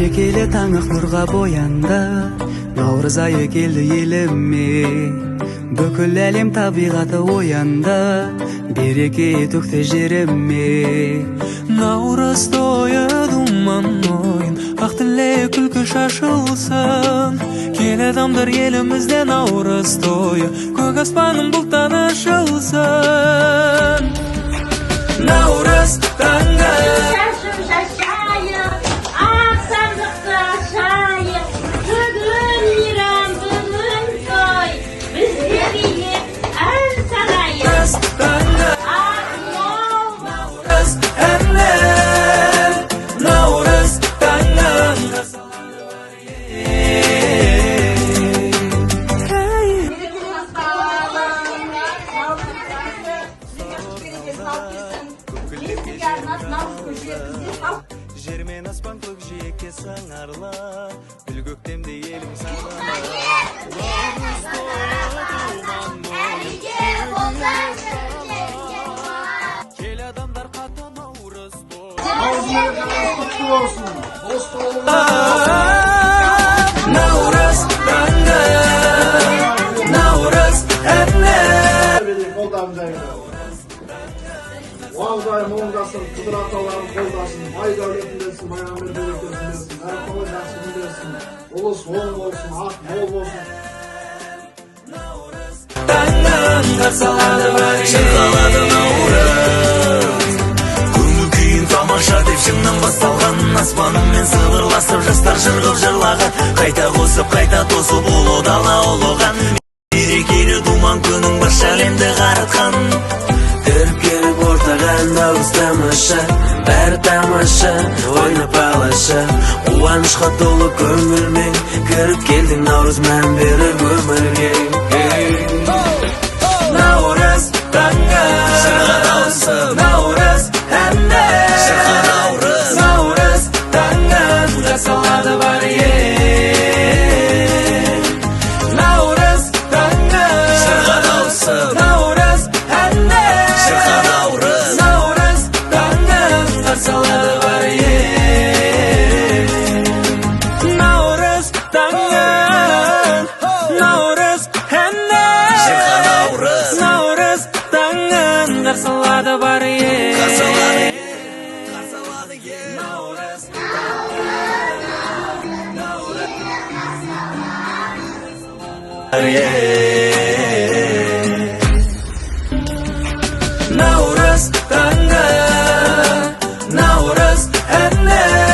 Берекелі таңық нұрға боянды, наурыз айы келді еліме. Бүкіл әлем табиғаты оянды, береке төкті жеріме. Наурыз тойы думан ойын, ақ тілек күлкі шашылсын. Кел адамдар елімізде наурыз тойы, көк аспаның бұлттан ашылсын. Наурыз таңы жер мен аспан көкжиекке сыңарлы, гүл көктемде елің сағына. Кел адамдар қата наурыз бол. Құтты болсын, досты болыңыз. Наурыз таңы, наурыз әні. Қолдарын жайын. Уағдайым оңдасын, қыдыр аталарын қолдасын, бай дәулетін берсін, байғамбер берекесін берсін, әрқалай жақсын берсін, ұлыс оң болсын, ақ мол болсын. Таңнан қарсалады бар шырқалады наурыз. Көңіл күйін тамаша деп шыңнан басталған, аспанымен сыбырласып жастар жырғып жырлаған, қайта қосып қайта тосып ұлы дала ұлыған. Берекелі думан күнің барша әлемді қаратқан. Кіріп келіп ортаған наурыз тамаша, бәрі тамаша, ойнап алаша. Қуанышқа толы көңілмен кіріп келдің наурыз мән беріп өмірге. Наурыз таңы, шырға дауысы, наурыз әні, шырқа наурыз, наурыз таңын қарсалады бар ел. Наурыз таңы, шырға дауысы, наурыз әні, шырқа наурыз, наурыз таңын қарсалады бар ел. Наурыз таңы, наурыз әні, шырқа наурыз, наурыз таңын қарсалады бар ел. Наурыз таңы, наурыз әні.